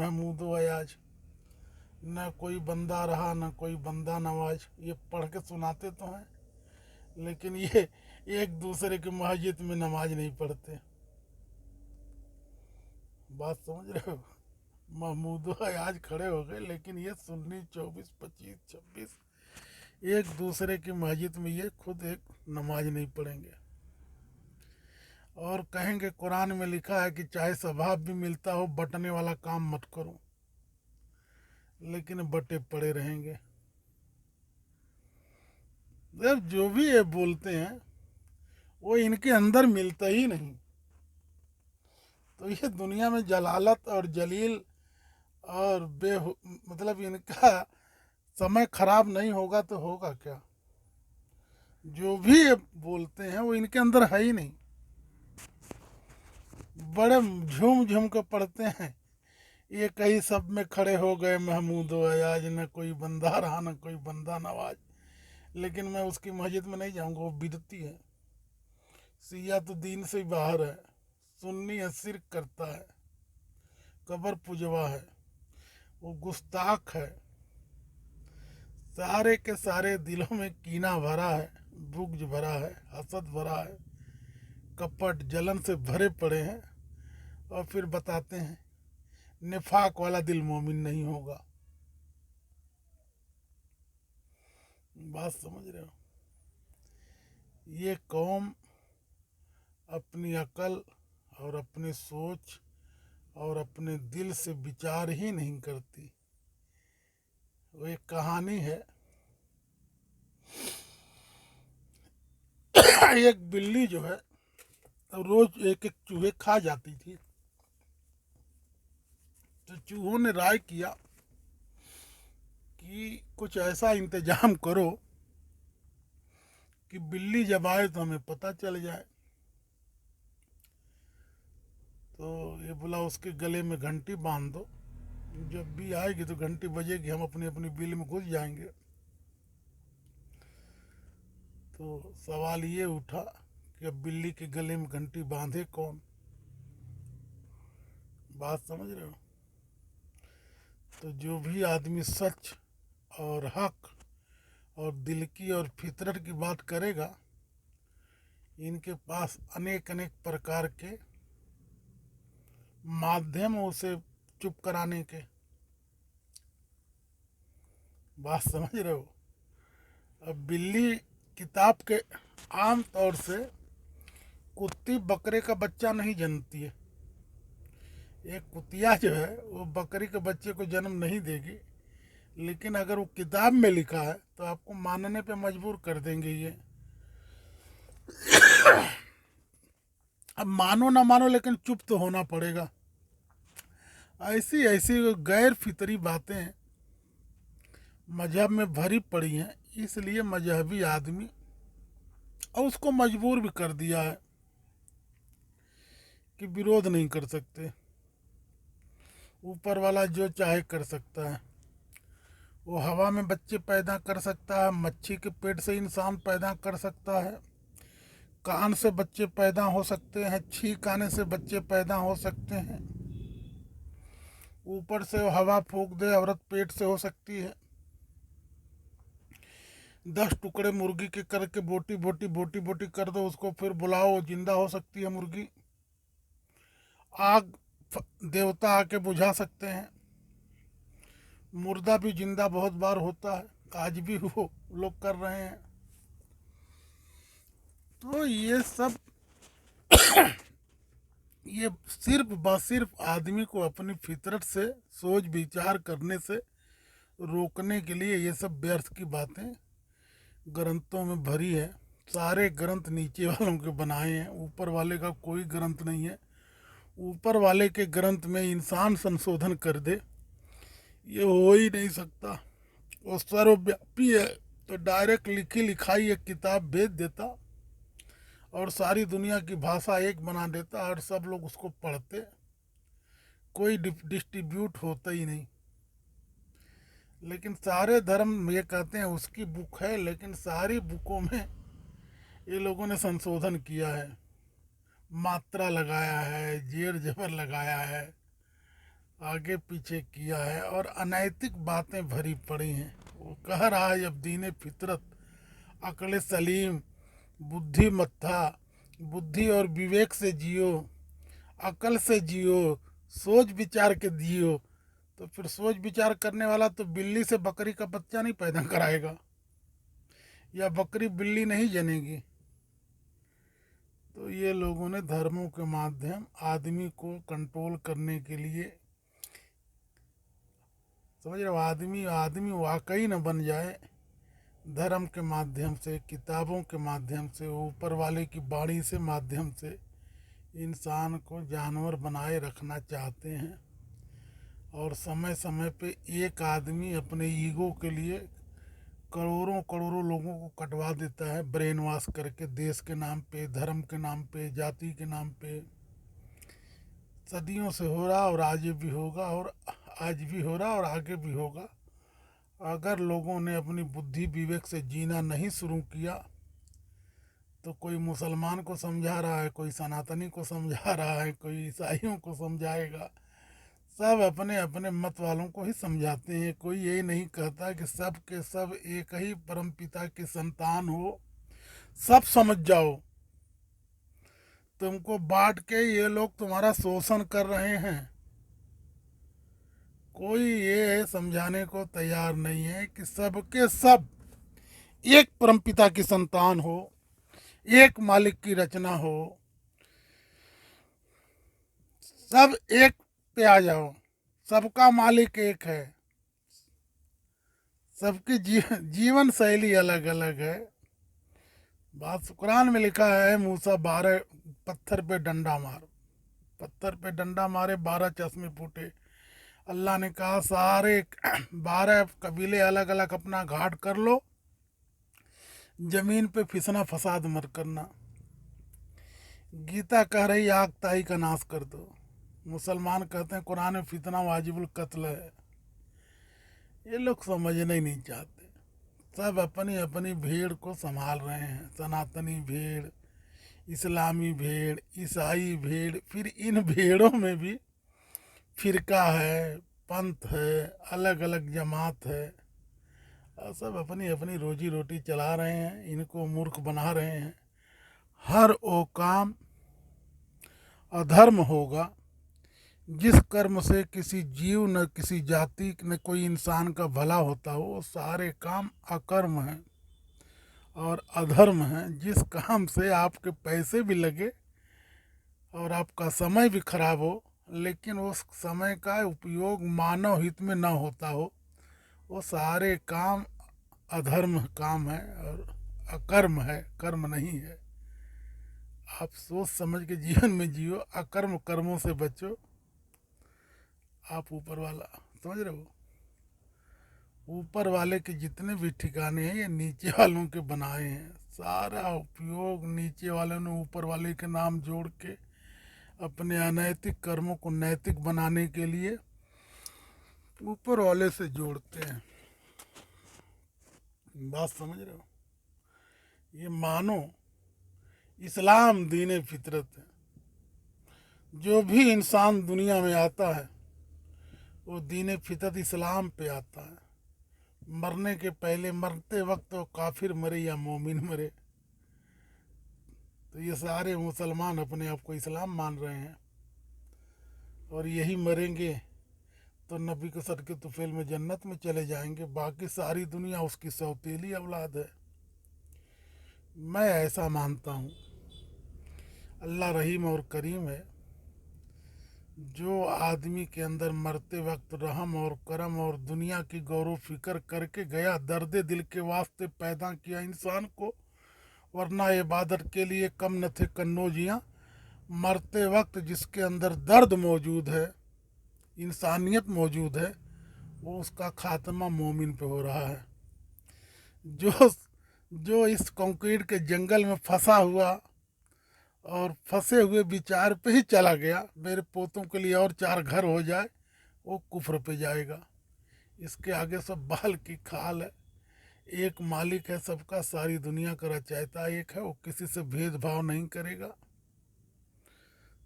महमूद व अयाज, न कोई बंदा रहा न कोई बंदा नवाज। ये पढ़ के सुनाते तो हैं, लेकिन ये एक दूसरे की मस्जिद में नमाज नहीं पढ़ते। बात समझ रहे हो? महमूद व अयाज खड़े हो गए, लेकिन ये सुन्नी 24, 25, 26 एक दूसरे की मस्जिद में ये खुद एक नमाज नहीं पढ़ेंगे। और कहेंगे कुरान में लिखा है कि चाहे स्वभाव भी मिलता हो, बटने वाला काम मत करो, लेकिन बटे पड़े रहेंगे। जब जो भी ये बोलते हैं वो इनके अंदर मिलता ही नहीं। तो ये दुनिया में जलालत और जलील और मतलब इनका समय खराब नहीं होगा तो होगा क्या? जो भी ये बोलते हैं वो इनके अंदर है ही नहीं। बड़े झूम झूम के पढ़ते हैं। ये कई सब में खड़े हो गए महमूद अयाज, न कोई बंदा रहा न कोई बंदा नवाज। लेकिन मैं उसकी मस्जिद में नहीं जाऊंगा, वो बिदती है। सिया तो दीन से ही बाहर है, सुन्नी है, शिर्क करता है, कब्र पुजवा है, वो गुस्ताख है। सारे के सारे दिलों में कीना भरा है, बुग्ज भरा है, हसद भरा है, कपट जलन से भरे पड़े हैं। और फिर बताते हैं निफाक वाला दिल मोमिन नहीं होगा। बात समझ रहे हो? ये कौम अपनी अकल और अपनी सोच और अपने दिल से विचार ही नहीं करती। वो एक कहानी है, एक बिल्ली जो है रोज एक एक चूहे खा जाती थी। तो चूहों ने राय किया कि कुछ ऐसा इंतजाम करो कि बिल्ली जब आए तो हमें पता चल जाए। तो ये बोला उसके गले में घंटी बांध दो, जब भी आएगी तो घंटी बजेगी, हम अपनी अपनी बिल में घुस जाएंगे। तो सवाल ये उठा कि अब बिल्ली के गले में घंटी बांधे कौन? बात समझ रहे हो? तो जो भी आदमी सच और हक और दिल की और फितरत की बात करेगा, इनके पास अनेक अनेक प्रकार के माध्यम उसे चुप कराने के। बात समझ रहे हो? अब बिल्ली किताब के आम तौर से कुत्ती बकरे का बच्चा नहीं जन्मती है। एक कुतिया जो है वो बकरी के बच्चे को जन्म नहीं देगी, लेकिन अगर वो किताब में लिखा है तो आपको मानने पे मजबूर कर देंगे ये। अब मानो ना मानो, लेकिन चुप तो होना पड़ेगा। ऐसी ऐसी गैर फितरी बातें मजहब में भरी पड़ी हैं, इसलिए मजहबी आदमी और उसको मजबूर भी कर दिया है कि विरोध नहीं कर सकते। ऊपर वाला जो चाहे कर सकता है। वो हवा में बच्चे पैदा कर सकता है, मच्छी के पेट से इंसान पैदा कर सकता है, कान से बच्चे पैदा हो सकते हैं, छींक आने से बच्चे पैदा हो सकते हैं, ऊपर से हवा फूंक दे औरत पेट से हो सकती है। 10 टुकड़े मुर्गी के करके बोटी बोटी बोटी बोटी कर दो उसको, फिर बुलाओ, जिंदा हो सकती है मुर्गी। आग देवता आके बुझा सकते हैं। मुर्दा भी जिंदा बहुत बार होता है, आज भी वो लोग कर रहे हैं। तो ये सब ये सिर्फ आदमी को अपनी फितरत से सोच विचार करने से रोकने के लिए ये सब व्यर्थ की बातें ग्रंथों में भरी है। सारे ग्रंथ नीचे वालों के बनाए हैं, ऊपर वाले का कोई ग्रंथ नहीं है। ऊपर वाले के ग्रंथ में इंसान संशोधन कर दे, ये हो ही नहीं सकता। वो सर्वव्यापी है, तो डायरेक्ट लिखी लिखाई एक किताब भेज देता और सारी दुनिया की भाषा एक बना देता और सब लोग उसको पढ़ते, कोई डिस्ट्रीब्यूट होता ही नहीं। लेकिन सारे धर्म ये कहते हैं उसकी बुक है, लेकिन सारी बुकों में ये लोगों ने संशोधन किया है, मात्रा लगाया है, जेर जबर लगाया है, आगे पीछे किया है और अनैतिक बातें भरी पड़ी हैं। वो कह रहा है अब दीन फितरत, अक्ल सलीम, बुद्धिमत्ता, बुद्धि और विवेक से जियो, अकल से जियो, सोच विचार के जियो। तो फिर सोच विचार करने वाला तो बिल्ली से बकरी का बच्चा नहीं पैदा कराएगा, या बकरी बिल्ली नहीं जनेगी। तो ये लोगों ने धर्मों के माध्यम आदमी को कंट्रोल करने के लिए, समझ रहे हो, आदमी आदमी वाकई न बन जाए, धर्म के माध्यम से, किताबों के माध्यम से, ऊपर वाले की बाणी से माध्यम से इंसान को जानवर बनाए रखना चाहते हैं। और समय समय पे एक आदमी अपने ईगो के लिए करोड़ों करोड़ों लोगों को कटवा देता है, ब्रेन वॉश करके, देश के नाम पे, धर्म के नाम पे, जाति के नाम पे। सदियों से हो रहा और आज भी होगा, और आज भी हो रहा और आगे भी होगा। अगर लोगों ने अपनी बुद्धि विवेक से जीना नहीं शुरू किया तो कोई मुसलमान को समझा रहा है, कोई सनातनी को समझा रहा है, कोई ईसाइयों को समझाएगा, सब अपने अपने मत वालों को ही समझाते हैं। कोई यही नहीं कहता कि सब के सब एक ही परम पिता की संतान हो, सब समझ जाओ। तुमको बांट के ये लोग तुम्हारा शोषण कर रहे हैं। कोई ये समझाने को तैयार नहीं है कि सबके सब एक परमपिता की संतान हो, एक मालिक की रचना हो, सब एक पे आ जाओ, सबका मालिक एक है, सबकी जीवन शैली अलग अलग है। बात कुरान में लिखा है, मूसा 12 पत्थर पे डंडा मार, पत्थर पे डंडा मारे 12 चश्मे फूटे। अल्लाह ने कहा सारे 12 कबीले अलग अलग अपना घाट कर लो, जमीन पे फिसना फसाद मत करना। गीता कह रही आग ताई का नाश कर दो। मुसलमान कहते हैं कुरान में फितना वाजिबुल कत्ल है। ये लोग समझना ही नहीं चाहते। सब अपनी अपनी भीड़ को संभाल रहे हैं, सनातनी भीड़, इस्लामी भीड़, ईसाई भीड़, फिर इन भीड़ों में भी फिरका है, पंथ है, अलग अलग जमात है, और सब अपनी अपनी रोजी रोटी चला रहे हैं, इनको मूर्ख बना रहे हैं। हर वो काम अधर्म होगा जिस कर्म से किसी जीव न किसी जाति न कोई इंसान का भला होता हो, वो सारे काम अकर्म हैं और अधर्म हैं। जिस काम से आपके पैसे भी लगे और आपका समय भी खराब हो, लेकिन उस समय का उपयोग मानव हित में न होता हो, वो सारे काम अधर्म काम है और अकर्म है, कर्म नहीं है। आप सोच समझ के जीवन में जियो, अकर्म कर्मों से बचो। आप ऊपर वाला, समझ रहे हो, ऊपर वाले के जितने भी ठिकाने हैं ये नीचे वालों के बनाए हैं। सारा उपयोग नीचे वालों ने ऊपर वाले के नाम जोड़ के अपने अनैतिक कर्मों को नैतिक बनाने के लिए ऊपर वाले से जोड़ते हैं। बात समझ रहे हो? ये मानो इस्लाम दीन फितरत है। जो भी इंसान दुनिया में आता है वो दीन फितरत इस्लाम पे आता है। मरने के पहले, मरते वक्त वो काफिर मरे या मोमिन मरे। तो ये सारे मुसलमान अपने आप को इस्लाम मान रहे हैं और यही मरेंगे तो नबी के सदके तुफैल में जन्नत में चले जाएंगे। बाकी सारी दुनिया उसकी सौतेली औलाद है। मैं ऐसा मानता हूँ। अल्लाह रहीम और करीम है। जो आदमी के अंदर मरते वक्त रहम और करम और दुनिया की गौरव फिक्र करके गया, दर्द दिल के वास्ते पैदा किया इंसान को, वरना इबादत के लिए कम न थे कन्नौजियाँ। मरते वक्त जिसके अंदर दर्द मौजूद है, इंसानियत मौजूद है, वो उसका खात्मा मोमिन पे हो रहा है। जो जो इस कंक्रीट के जंगल में फंसा हुआ और फंसे हुए विचार पे ही चला गया, मेरे पोतों के लिए और 4 घर हो जाए, वो कुफ्र पे जाएगा। इसके आगे सब बाल की खाल है। एक मालिक है सबका, सारी दुनिया का रचयिता एक है, वो किसी से भेदभाव नहीं करेगा।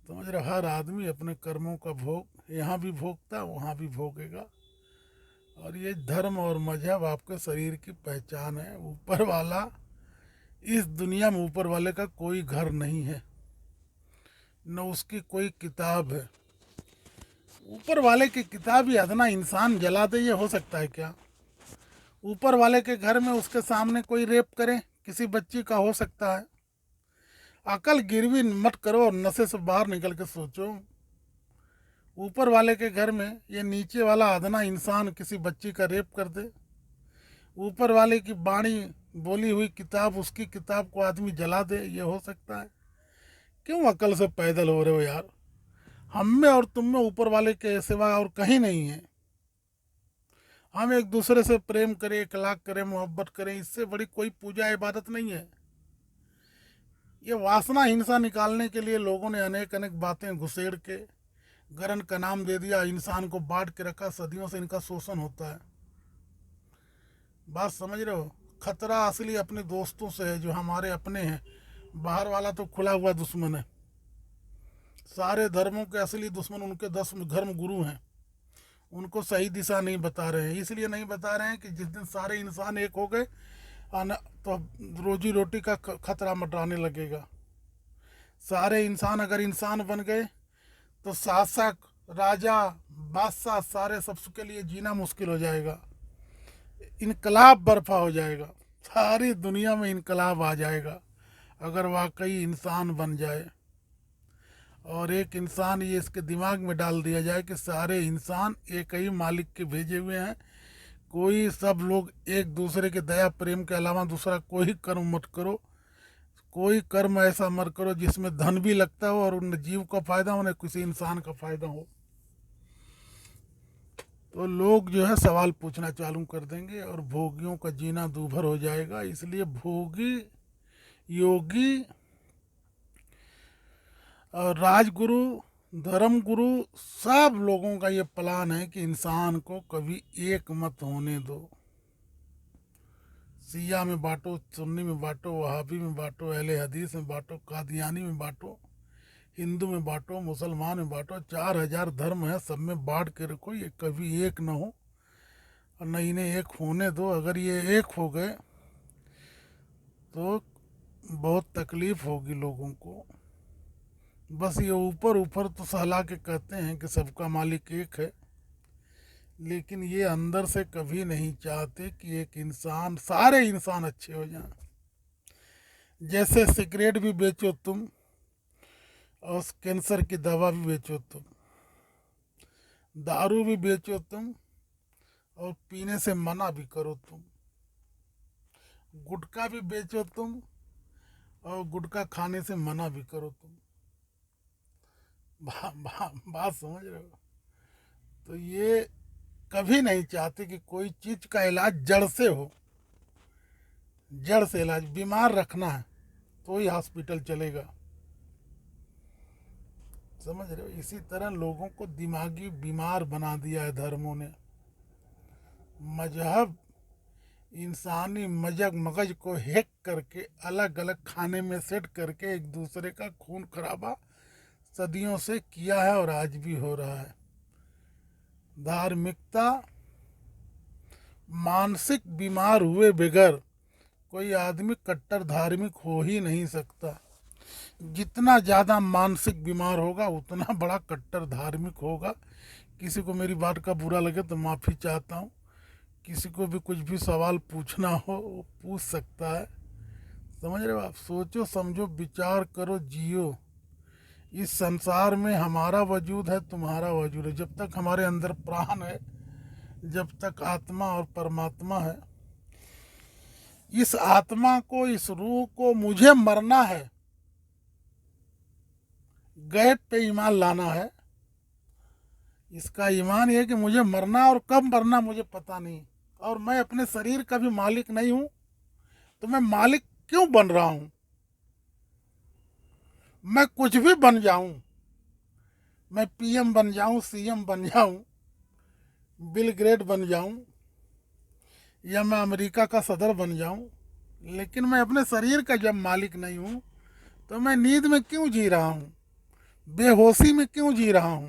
समझ रहे? हर आदमी अपने कर्मों का भोग यहाँ भी भोगता वहाँ भी भोगेगा। और ये धर्म और मजहब आपके शरीर की पहचान है। ऊपर वाला, इस दुनिया में ऊपर वाले का कोई घर नहीं है, न उसकी कोई किताब है। ऊपर वाले की किताब ही अदना इंसान जला दे, ये हो सकता है क्या? ऊपर वाले के घर में उसके सामने कोई रेप करे किसी बच्ची का, हो सकता है? अकल गिरवी मत करो और नशे से बाहर निकल के सोचो। ऊपर वाले के घर में ये नीचे वाला अदना इंसान किसी बच्ची का रेप कर दे? ऊपर वाले की बाणी बोली हुई किताब, उसकी किताब को आदमी जला दे, ये हो सकता है? क्यों अकल से पैदल हो रहे हो यार? हम में और तुम में ऊपर वाले के सिवा और कहीं नहीं है। हम एक दूसरे से प्रेम करें, इखलाक करें, मोहब्बत करें, इससे बड़ी कोई पूजा इबादत नहीं है। ये वासना हिंसा निकालने के लिए लोगों ने अनेक अनेक बातें घुसेड़ के गरन का नाम दे दिया, इंसान को बांट के रखा। सदियों से इनका शोषण होता है। बात समझ रहे हो? खतरा असली अपने दोस्तों से है, जो हमारे अपने हैं। बाहर वाला तो खुला हुआ दुश्मन है। सारे धर्मों के असली दुश्मन उनके 10 धर्म गुरु हैं। उनको सही दिशा नहीं बता रहे हैं। इसलिए नहीं बता रहे हैं कि जिस दिन सारे इंसान एक हो गए तो रोजी रोटी का खतरा मंडराने लगेगा। सारे इंसान अगर इंसान बन गए तो शासक, राजा, बादशाह, सारे सबके लिए जीना मुश्किल हो जाएगा। इनकलाब बर्पा हो जाएगा। सारी दुनिया में इनकलाब आ जाएगा अगर वाकई इंसान बन जाए। और एक इंसान, ये इसके दिमाग में डाल दिया जाए कि सारे इंसान एक ही मालिक के भेजे हुए हैं। कोई, सब लोग एक दूसरे के दया प्रेम के अलावा दूसरा कोई कर्म मत करो। कोई कर्म ऐसा मत करो जिसमें धन भी लगता हो और उन जीव का फायदा हो, न किसी इंसान का फायदा हो। तो लोग जो है सवाल पूछना चालू कर देंगे और भोगियों का जीना दूभर हो जाएगा। इसलिए भोगी, योगी और राजगुरु, धर्म गुरु, सब लोगों का ये प्लान है कि इंसान को कभी एक मत होने दो। सिया में बांटो, सुन्नी में बांटो, वहाबी में बांटो, अहले हदीस में बांटो, कादियानी में बांटो, हिंदू में बांटो, मुसलमान में बांटो। 4000 धर्म है, सब में बांट के रखो। ये कभी एक न हो और न इन्हें एक होने दो। अगर ये एक हो गए तो बहुत तकलीफ होगी लोगों को। बस ये ऊपर ऊपर तो सहला के कहते हैं कि सबका मालिक एक है, लेकिन ये अंदर से कभी नहीं चाहते कि एक इंसान, सारे इंसान अच्छे हो जाएं। जैसे सिगरेट भी बेचो तुम और कैंसर की दवा भी बेचो तुम, दारू भी बेचो तुम और पीने से मना भी करो तुम, गुटखा भी बेचो तुम और गुटखा खाने से मना भी करो तुम। बात समझ रहे हो? तो ये कभी नहीं चाहते कि कोई चीज का इलाज जड़ से हो। जड़ से इलाज, बीमार रखना है तो ही हॉस्पिटल चलेगा। समझ रहे हो? इसी तरह लोगों को दिमागी बीमार बना दिया है धर्मों ने। मजहब इंसानी मगज को हैक करके अलग अलग खाने में सेट करके एक दूसरे का खून खराबा सदियों से किया है और आज भी हो रहा है। धार्मिकता, मानसिक बीमार हुए बगैर कोई आदमी कट्टर धार्मिक हो ही नहीं सकता। जितना ज़्यादा मानसिक बीमार होगा उतना बड़ा कट्टर धार्मिक होगा। किसी को मेरी बात का बुरा लगे तो माफ़ी चाहता हूँ। किसी को भी कुछ भी सवाल पूछना हो वो पूछ सकता है। समझ रहे हो आप? सोचो, समझो, विचार करो, जियो। इस संसार में हमारा वजूद है, तुम्हारा वजूद है। जब तक हमारे अंदर प्राण है, जब तक आत्मा और परमात्मा है, इस आत्मा को, इस रूह को मुझे मरना है, गैब पे ईमान लाना है। इसका ईमान ये है कि मुझे मरना, और कब मरना मुझे पता नहीं, और मैं अपने शरीर का भी मालिक नहीं हूं। तो मैं मालिक क्यों बन रहा हूं? मैं कुछ भी बन जाऊं, मैं पीएम बन जाऊं, सीएम बन जाऊं, बिल ग्रेट बन जाऊं, या मैं अमेरिका का सदर बन जाऊं, लेकिन मैं अपने शरीर का जब मालिक नहीं हूं तो मैं नींद में क्यों जी रहा हूं? बेहोशी में क्यों जी रहा हूं?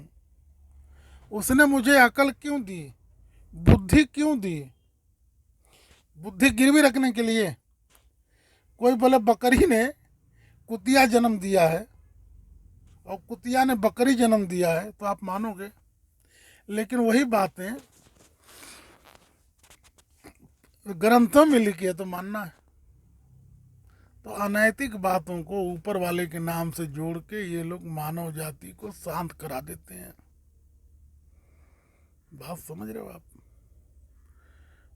उसने मुझे अकल क्यों दी, बुद्धि क्यों दी? बुद्धि गिरवी रखने के लिए? कोई बोले बकरी ने कुतिया जन्म दिया है और कुतिया ने बकरी जन्म दिया है, तो आप मानोगे? लेकिन वही बातें ग्रंथों में लिखी है तो मानना है। तो अनैतिक बातों को ऊपर वाले के नाम से जोड़ के ये लोग मानव जाति को शांत करा देते हैं। बात समझ रहे हो आप?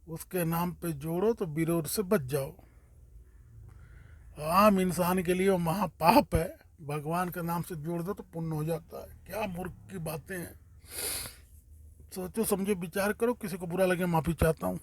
उसके नाम पे जोड़ो तो विरोध से बच जाओ। आम इंसान के लिए वो महापाप है, भगवान के नाम से जोड़ दो तो पुण्य हो जाता है। क्या मूर्ख की बातें हैं। सोचो समझो विचार करो, किसी को बुरा लगे माफी चाहता हूँ।